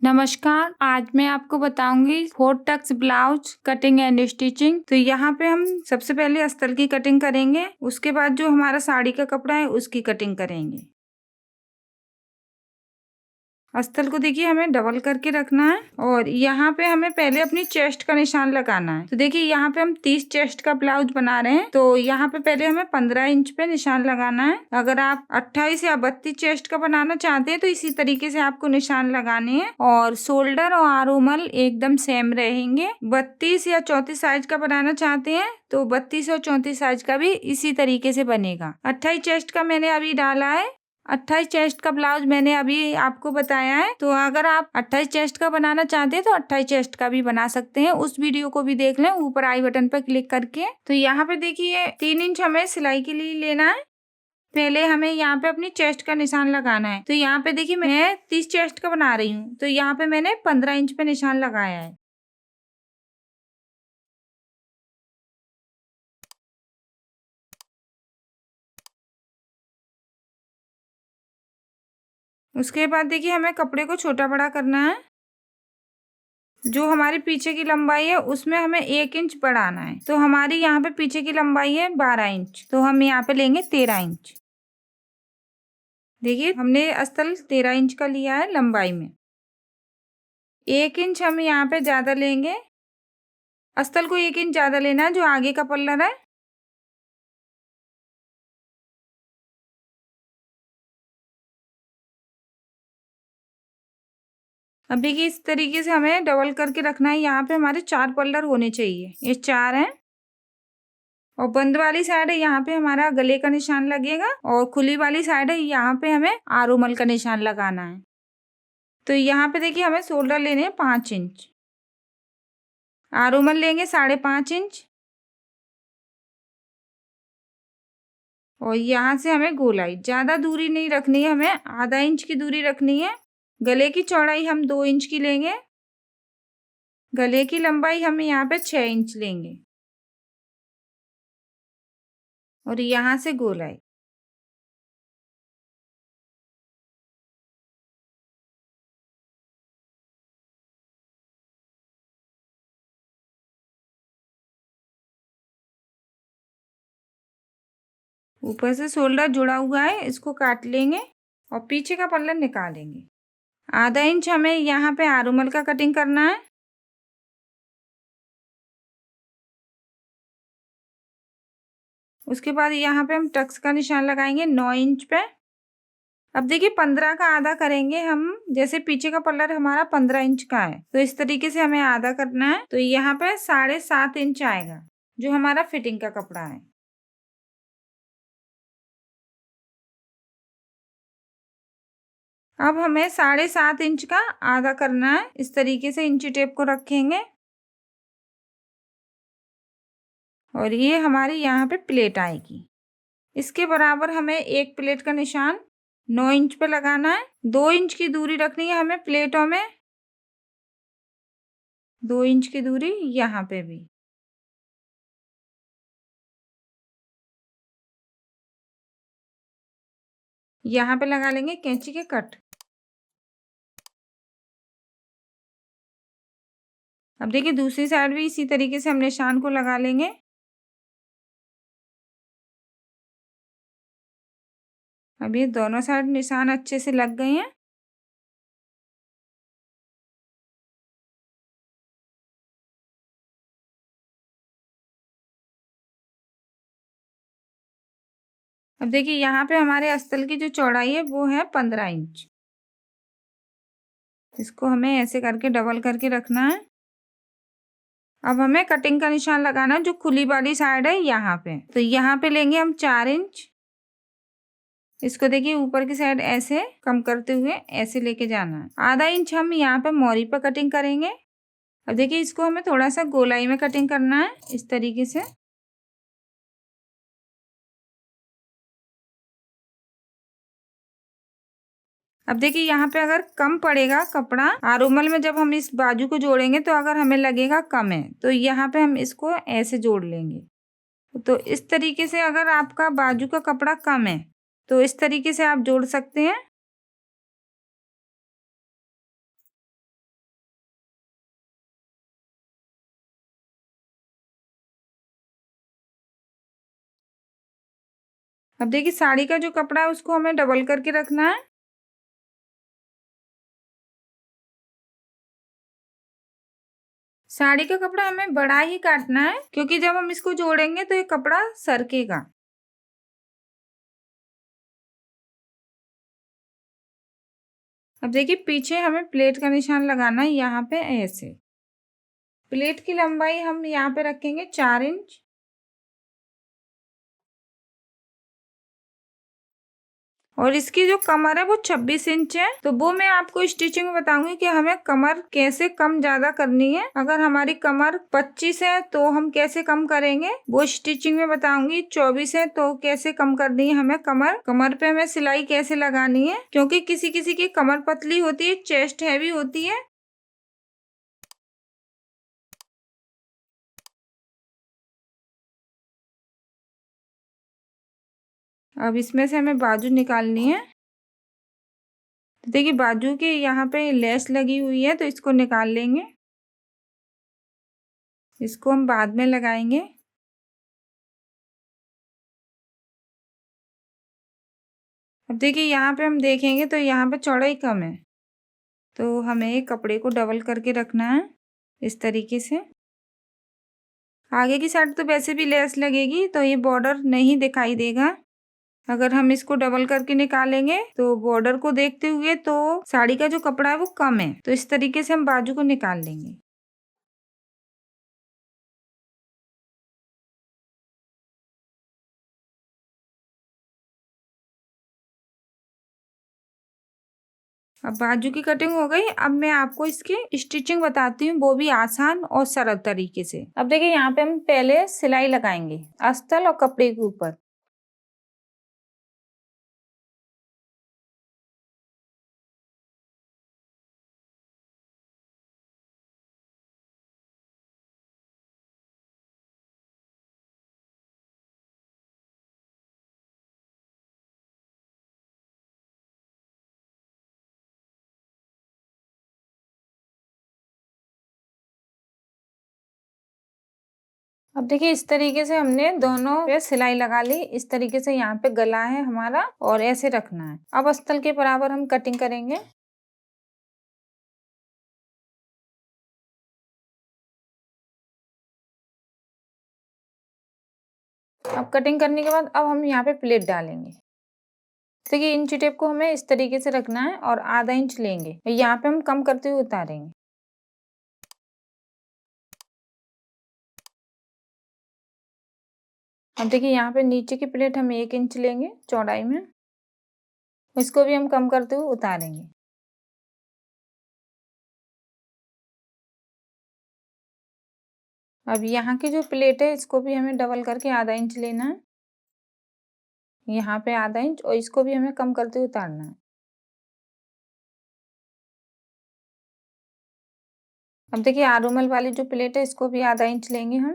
नमस्कार, आज मैं आपको बताऊंगी 4 tucks blouse cutting and stitching. तो यहाँ पे हम सबसे पहले अस्तर की कटिंग करेंगे, उसके बाद जो हमारा साड़ी का कपड़ा है उसकी कटिंग करेंगे। अस्तर को देखिए हमें डबल करके रखना है और यहाँ पे हमें पहले अपनी चेस्ट का निशान लगाना है। तो देखिए यहाँ पे हम 30 चेस्ट का ब्लाउज बना रहे हैं, तो यहाँ पे पहले हमें 15 इंच पे निशान लगाना है। अगर आप 28 या 32 चेस्ट का बनाना चाहते हैं तो इसी तरीके से आपको निशान लगाने हैं और शोल्डर और आर्मोल एकदम सेम रहेंगे। 32 या 34 साइज का बनाना चाहते हैं तो 32 और 34 साइज का भी इसी तरीके से बनेगा। 28 चेस्ट का मैंने अभी डाला है, 28 चेस्ट का ब्लाउज मैंने अभी आपको बताया है। तो अगर आप 28 चेस्ट का बनाना चाहते हैं तो 28 चेस्ट का भी बना सकते हैं। उस वीडियो को भी देख लें ऊपर आई बटन पर क्लिक करके। तो यहाँ पे देखिए 3 इंच हमें सिलाई के लिए लेना है। पहले हमें यहाँ पे अपनी चेस्ट का निशान लगाना है। तो यहाँ पे देखिए मैं 30 चेस्ट का बना रही हूँ, तो यहाँ पे मैंने 15 इंच पे निशान लगाया है। उसके बाद देखिए हमें कपड़े को छोटा बड़ा करना है। जो हमारी पीछे की लंबाई है उसमें हमें 1 इंच बढ़ाना है। तो हमारी यहाँ पे पीछे की लंबाई है 12 इंच, तो हम यहाँ पे लेंगे 13 इंच। देखिए हमने अस्तर 13 इंच का लिया है लंबाई में। 1 इंच हम यहाँ पे ज्यादा लेंगे। अस्तर को 1 इंच ज्यादा लेना है जो आगे का पल्ला है। अब देखिए इस तरीके से हमें डबल करके रखना है। यहाँ पे हमारे 4 पल्लर होने चाहिए, ये 4 हैं। और बंद वाली साइड है यहाँ पे हमारा गले का निशान लगेगा और खुली वाली साइड है यहाँ पे हमें आरोमल का निशान लगाना है। तो यहाँ पे देखिए हमें शोल्डर लेने हैं 5 इंच, आरोमल लेंगे 5.5 इंच और यहाँ से हमें गोलाई ज्यादा दूरी नहीं रखनी है, हमें आधा इंच की दूरी रखनी है। गले की चौड़ाई हम 2 इंच की लेंगे। गले की लंबाई हम यहाँ पे 6 इंच लेंगे और यहाँ से गोलाई। ऊपर से शोल्डर जुड़ा हुआ है, इसको काट लेंगे और पीछे का पल्ला निकालेंगे। आधा इंच हमें यहाँ पे आरोमल का कटिंग करना है। उसके बाद यहाँ पे हम टक्स का निशान लगाएंगे 9 इंच पे। अब देखिए 15 का आधा करेंगे हम, जैसे पीछे का पल्ला हमारा 15 इंच का है तो इस तरीके से हमें आधा करना है। तो यहाँ पे 7.5 इंच आएगा जो हमारा फिटिंग का कपड़ा है। अब हमें 7.5 इंच का आधा करना है। इस तरीके से इंची टेप को रखेंगे और ये हमारी यहाँ पे प्लेट आएगी। इसके बराबर हमें एक प्लेट का निशान 9 इंच पे लगाना है। 2 इंच की दूरी रखनी है हमें प्लेटों में, 2 इंच की दूरी यहाँ पे भी। यहाँ पे लगा लेंगे कैंची के कट। अब देखिए दूसरी साइड भी इसी तरीके से हम निशान को लगा लेंगे। अब ये दोनों साइड निशान अच्छे से लग गए हैं। अब देखिए यहाँ पे हमारे अस्तर की जो चौड़ाई है वो है 15 इंच। इसको हमें ऐसे करके डबल करके रखना है। अब हमें कटिंग का निशान लगाना है जो खुली वाली साइड है यहाँ पे। तो यहाँ पे लेंगे हम 4 इंच। इसको देखिए ऊपर की साइड ऐसे कम करते हुए ऐसे लेके जाना है। आधा इंच हम यहाँ पे मोरी पर कटिंग करेंगे। अब देखिए इसको हमें थोड़ा सा गोलाई में कटिंग करना है इस तरीके से। अब देखिए यहाँ पे अगर कम पड़ेगा कपड़ा आरोमल में, जब हम इस बाजू को जोड़ेंगे तो अगर हमें लगेगा कम है तो यहाँ पे हम इसको ऐसे जोड़ लेंगे। तो इस तरीके से अगर आपका बाजू का कपड़ा कम है तो इस तरीके से आप जोड़ सकते हैं। अब देखिए साड़ी का जो कपड़ा है उसको हमें डबल करके रखना है। साड़ी का कपड़ा हमें बड़ा ही काटना है क्योंकि जब हम इसको जोड़ेंगे तो ये कपड़ा सरकेगा। अब देखिए पीछे हमें प्लेट का निशान लगाना है यहाँ पे ऐसे। प्लेट की लंबाई हम यहाँ पे रखेंगे 4 इंच। और इसकी जो कमर है वो 26 इंच है। तो वो मैं आपको स्टिचिंग में बताऊंगी कि हमें कमर कैसे कम ज्यादा करनी है। अगर हमारी कमर 25 है तो हम कैसे कम करेंगे वो स्टिचिंग में बताऊंगी। 24 है तो कैसे कम करनी है हमें कमर। कमर पे हमें सिलाई कैसे लगानी है क्योंकि किसी किसी की कमर पतली होती है, चेस्ट हैवी होती है। अब इसमें से हमें बाजू निकालनी है। तो देखिए बाजू के यहाँ पे लेस लगी हुई है तो इसको निकाल लेंगे। इसको हम बाद में लगाएंगे। अब देखिए यहाँ पे हम देखेंगे तो यहाँ पे चौड़ाई कम है तो हमें कपड़े को डबल करके रखना है इस तरीके से। आगे की साइड तो वैसे भी लेस लगेगी तो ये बॉर्डर नहीं दिखाई देगा। अगर हम इसको डबल करके निकालेंगे तो बॉर्डर को देखते हुए तो साड़ी का जो कपड़ा है वो कम है तो इस तरीके से हम बाजू को निकाल लेंगे। अब बाजू की कटिंग हो गई। अब मैं आपको इसकी स्टिचिंग बताती हूँ वो भी आसान और सरल तरीके से। अब देखिए यहाँ पे हम पहले सिलाई लगाएंगे अस्तर और कपड़े के ऊपर। अब देखिए इस तरीके से हमने दोनों पे सिलाई लगा ली। इस तरीके से यहाँ पे गला है हमारा और ऐसे रखना है। अब अस्तर के बराबर हम कटिंग करेंगे। अब कटिंग करने के बाद अब हम यहाँ पे प्लेट डालेंगे। देखिए इंची टेप को हमें इस तरीके से रखना है और आधा इंच लेंगे। यहाँ पे हम कम करते हुए उतारेंगे। अब देखिए यहाँ पे नीचे की प्लेट हम 1 इंच लेंगे चौड़ाई में। इसको भी हम कम करते हुए उतारेंगे। अब यहाँ की जो प्लेट है इसको भी हमें डबल करके आधा इंच लेना है। यहाँ पे आधा इंच और इसको भी हमें कम करते हुए उतारना है। अब देखिए आरोमल वाली जो प्लेट है इसको भी आधा इंच लेंगे हम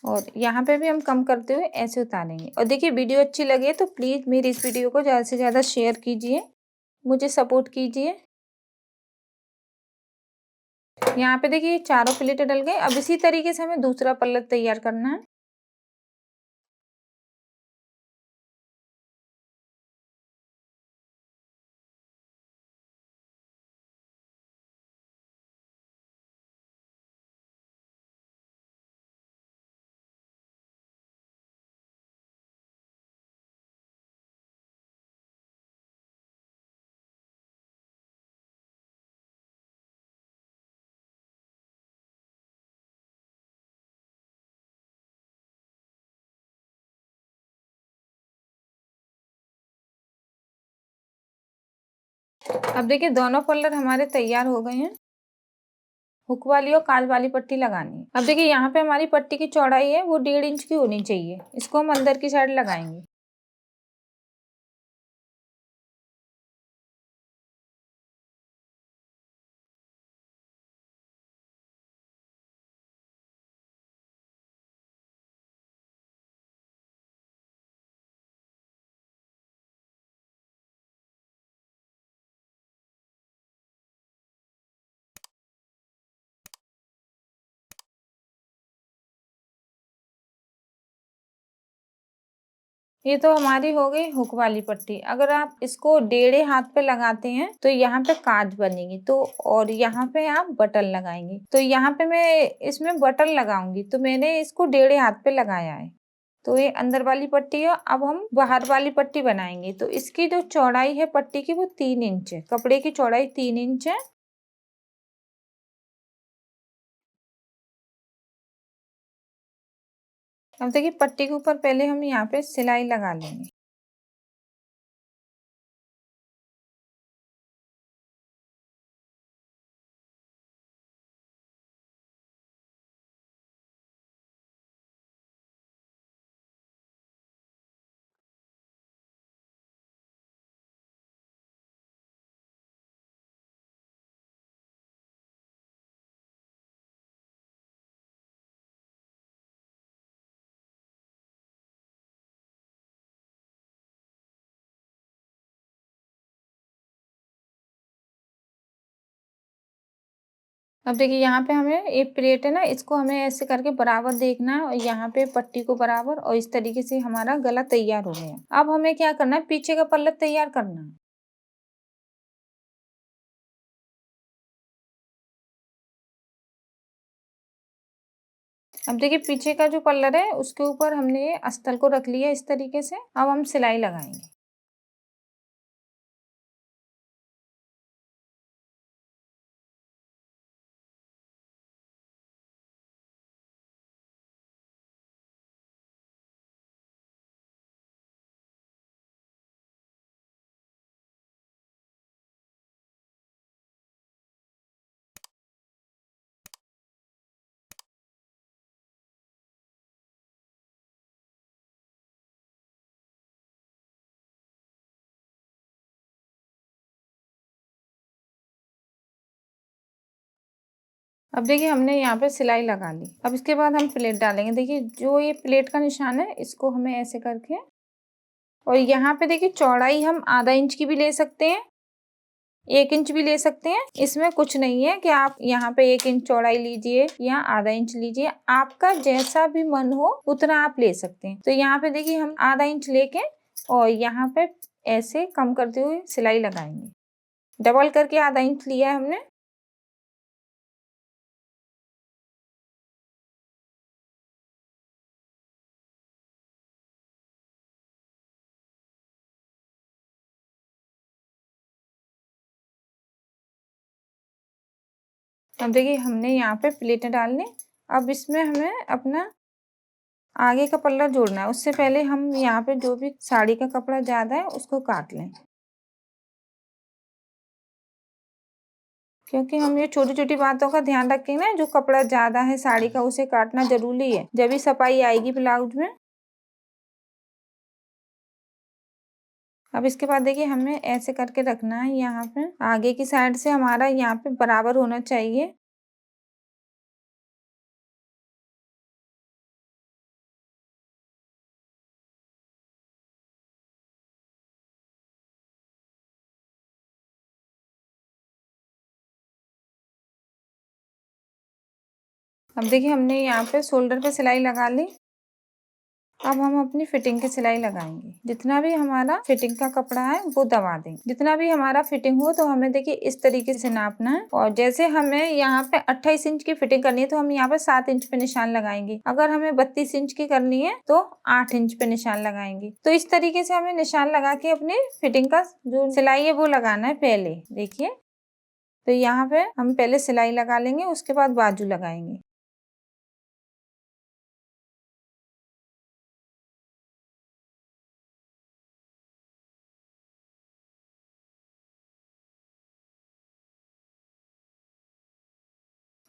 और यहाँ पे भी हम कम करते हुए ऐसे उतारेंगे। और देखिए वीडियो अच्छी लगे तो प्लीज़ मेरी इस वीडियो को ज़्यादा से ज़्यादा शेयर कीजिए, मुझे सपोर्ट कीजिए। यहाँ पे देखिए चारों प्लेटें डल गई। अब इसी तरीके से हमें दूसरा पल्ला तैयार करना है। अब देखिए दोनों पल्लर हमारे तैयार हो गए हैं। हुक वाली और काज वाली पट्टी लगानी है। अब देखिए यहाँ पे हमारी पट्टी की चौड़ाई है वो 1.5 इंच की होनी चाहिए। इसको हम अंदर की साइड लगाएंगे। ये तो हमारी हो गई हुक वाली पट्टी। अगर आप इसको डेढ़े हाथ पे लगाते हैं तो यहाँ पे काज बनेगी, तो और यहाँ पे आप बटन लगाएंगे। तो यहाँ पे मैं इसमें बटन लगाऊंगी, तो मैंने इसको डेढ़े हाथ पे लगाया है। तो ये अंदर वाली पट्टी है। अब हम बाहर वाली पट्टी बनाएंगे। तो इसकी जो चौड़ाई है पट्टी की वो 3 इंच है। कपड़े की चौड़ाई 3 इंच है। अब देखिए पट्टी के ऊपर पहले हम यहाँ पे सिलाई लगा लेंगे। अब देखिए यहाँ पे हमें एक प्लेट है ना, इसको हमें ऐसे करके बराबर देखना है और यहाँ पे पट्टी को बराबर, और इस तरीके से हमारा गला तैयार हो गया। अब हमें क्या करना है, पीछे का पल्ला तैयार करना है। अब देखिए पीछे का जो पल्लर है उसके ऊपर हमने ये अस्तर को रख लिया इस तरीके से। अब हम सिलाई लगाएंगे। अब देखिए हमने यहाँ पे सिलाई लगा ली। अब इसके बाद हम प्लेट डालेंगे। देखिए जो ये प्लेट का निशान है इसको हमें ऐसे करके, और यहाँ पे देखिए चौड़ाई हम आधा इंच की भी ले सकते हैं, 1 इंच भी ले सकते हैं। इसमें कुछ नहीं है कि आप यहाँ पे 1 इंच चौड़ाई लीजिए या आधा इंच लीजिए, आपका जैसा भी मन हो उतना आप ले सकते हैं। तो यहाँ पे देखिए हम आधा इंच लेके और यहाँ पे ऐसे कम करते हुए सिलाई लगाएंगे। डबल करके आधा इंच लिया है हमने। अब देखिए हमने यहाँ पे प्लेटें डालने। अब इसमें हमें अपना आगे का पल्ला जोड़ना है। उससे पहले हम यहाँ पे जो भी साड़ी का कपड़ा ज्यादा है उसको काट लें, क्योंकि हम ये छोटी छोटी बातों का ध्यान रखेंगे ना। जो कपड़ा ज्यादा है साड़ी का उसे काटना जरूरी है, जब भी सफाई आएगी ब्लाउज में। अब इसके बाद देखिए हमें ऐसे करके रखना है। यहाँ पे आगे की साइड से हमारा यहाँ पे बराबर होना चाहिए। अब देखिए हमने यहाँ पे शोल्डर पे सिलाई लगा ली। अब हम अपनी फिटिंग की सिलाई लगाएंगे। जितना भी हमारा फिटिंग का कपड़ा है वो दबा देंगे। जितना भी हमारा फिटिंग हो, तो हमें देखिए इस तरीके से नापना है। और जैसे हमें यहाँ पे 28 इंच की फिटिंग करनी है तो हम यहाँ पे 7 इंच पे निशान लगाएंगे। अगर हमें 32 इंच की करनी है तो 8 इंच पे निशान लगाएंगे। तो इस तरीके से हमें निशान लगा के अपनी फिटिंग का जो सिलाई है वो लगाना है। पहले देखिए, तो यहाँ पे हम पहले सिलाई लगा लेंगे, उसके बाद बाजू लगाएंगे।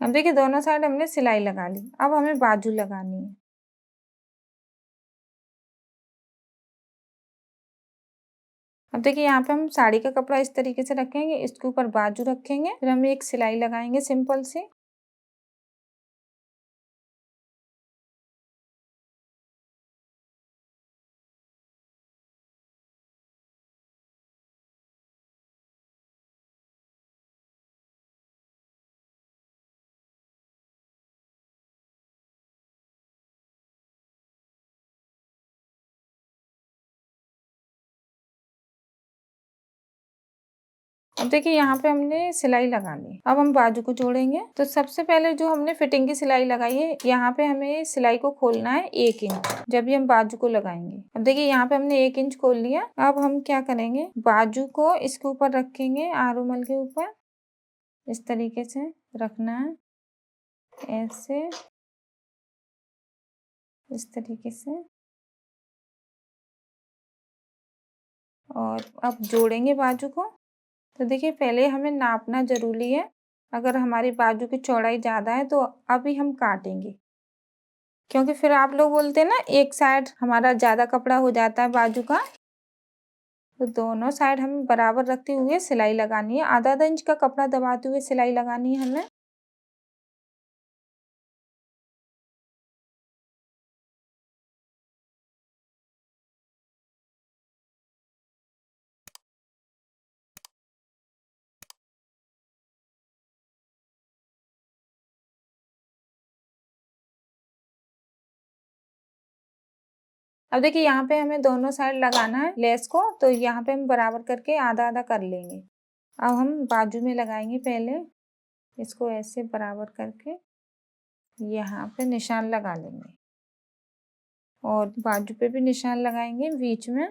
अब देखिए दोनों साइड हमने सिलाई लगा ली। अब हमें बाजू लगानी है। अब देखिए यहाँ पे हम साड़ी का कपड़ा इस तरीके से रखेंगे, इसके ऊपर बाजू रखेंगे, फिर हम एक सिलाई लगाएंगे सिंपल सी। अब देखिए यहाँ पे हमने सिलाई लगा ली। अब हम बाजू को जोड़ेंगे। तो सबसे पहले जो हमने फिटिंग की सिलाई लगाई है, यहाँ पे हमें सिलाई को खोलना है 1 इंच, जब भी हम बाजू को लगाएंगे। अब देखिए यहाँ पे हमने 1 इंच खोल लिया। अब हम क्या करेंगे, बाजू को इसके ऊपर रखेंगे, आरोमल के ऊपर इस तरीके से रखना है, ऐसे इस तरीके से। और अब जोड़ेंगे बाजू को। तो देखिए पहले हमें नापना जरूरी है। अगर हमारी बाजू की चौड़ाई ज़्यादा है तो अभी हम काटेंगे, क्योंकि फिर आप लोग बोलते हैं ना एक साइड हमारा ज़्यादा कपड़ा हो जाता है बाजू का। तो दोनों साइड हमें बराबर रखते हुए सिलाई लगानी है। आधा आधा इंच का कपड़ा दबाते हुए सिलाई लगानी है हमें। अब देखिए यहाँ पे हमें दोनों साइड लगाना है लेस को। तो यहाँ पे हम बराबर करके आधा आधा कर लेंगे। अब हम बाजू में लगाएंगे। पहले इसको ऐसे बराबर करके यहाँ पे निशान लगा लेंगे और बाजू पे भी निशान लगाएंगे बीच में।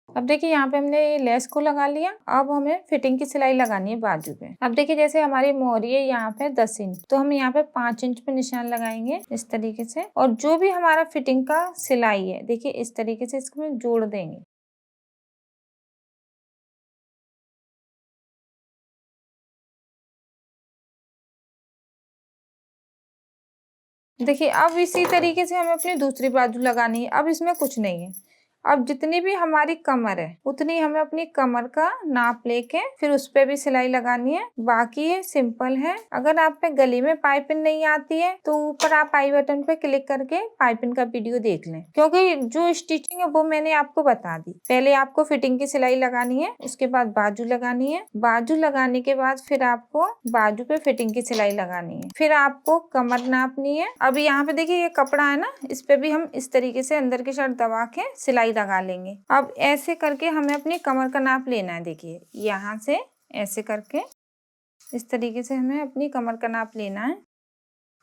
अब देखिए यहाँ पे हमने लेस को लगा लिया। अब हमें फिटिंग की सिलाई लगानी है बाजू पे। अब देखिए जैसे हमारी मोहरी है यहाँ पे 10 इंच, तो हम यहाँ पे 5 इंच पे निशान लगाएंगे इस तरीके से। और जो भी हमारा फिटिंग का सिलाई है देखिए इस तरीके से इसको जोड़ देंगे। देखिए अब इसी तरीके से हमें अपनी दूसरी बाजू लगानी है। अब इसमें कुछ नहीं है। अब जितनी भी हमारी कमर है उतनी हमें अपनी कमर का नाप लेके फिर उस पे भी सिलाई लगानी है। बाकी ये सिंपल है। अगर आप पे गले में पाइपिंग नहीं आती है तो ऊपर आप आई बटन पे क्लिक करके पाइपिंग का वीडियो देख लें, क्योंकि जो स्टिचिंग है वो मैंने आपको बता दी। पहले आपको फिटिंग की सिलाई लगानी है, उसके बाद बाजू लगानी है, बाजू लगाने के बाद फिर आपको बाजू पे फिटिंग की सिलाई लगानी है, फिर आपको कमर नापनी है। अब यहाँ पे देखिए ये कपड़ा है ना, इस पे भी हम इस तरीके से अंदर की साइड दबा के सिलाई लगा लेंगे। अब ऐसे करके हमें अपनी कमर का नाप लेना है। देखिए यहाँ से ऐसे करके इस तरीके से हमें अपनी कमर का नाप लेना है।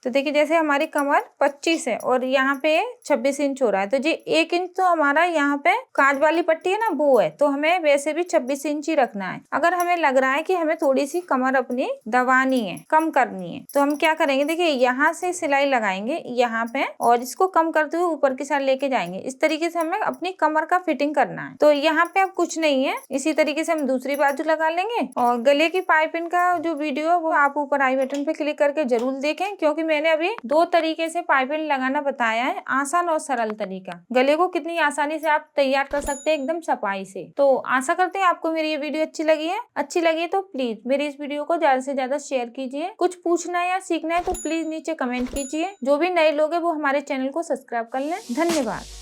तो देखिए जैसे हमारी कमर 25 है और यहाँ पे 26 इंच हो रहा है, तो जी 1 इंच तो हमारा यहाँ पे काज वाली पट्टी है ना वो है, तो हमें वैसे भी 26 इंच ही रखना है। अगर हमें लग रहा है कि हमें थोड़ी सी कमर अपनी दबानी है, कम करनी है, तो हम क्या करेंगे, देखिए यहाँ से सिलाई लगाएंगे यहाँ पे और इसको कम करते हुए ऊपर की साइड लेके जाएंगे। इस तरीके से हमें अपनी कमर का फिटिंग करना है। तो यहाँ पे अब कुछ नहीं है, इसी तरीके से हम दूसरी बाजू लगा लेंगे। और गले की पाइपिंग का जो वीडियो है वो आप ऊपर आई बटन पे क्लिक करके जरूर देखें, क्योंकि मैंने अभी 2 तरीके से पाइपिंग लगाना बताया है, आसान और सरल तरीका। गले को कितनी आसानी से आप तैयार कर सकते हैं एकदम सफाई से। तो आशा करते हैं आपको मेरी ये वीडियो अच्छी लगी है। अच्छी लगी तो प्लीज मेरी इस वीडियो को ज्यादा से ज्यादा शेयर कीजिए। कुछ पूछना है या सीखना है तो प्लीज नीचे कमेंट कीजिए। जो भी नए लोग हैं वो हमारे चैनल को सब्सक्राइब कर लें। धन्यवाद।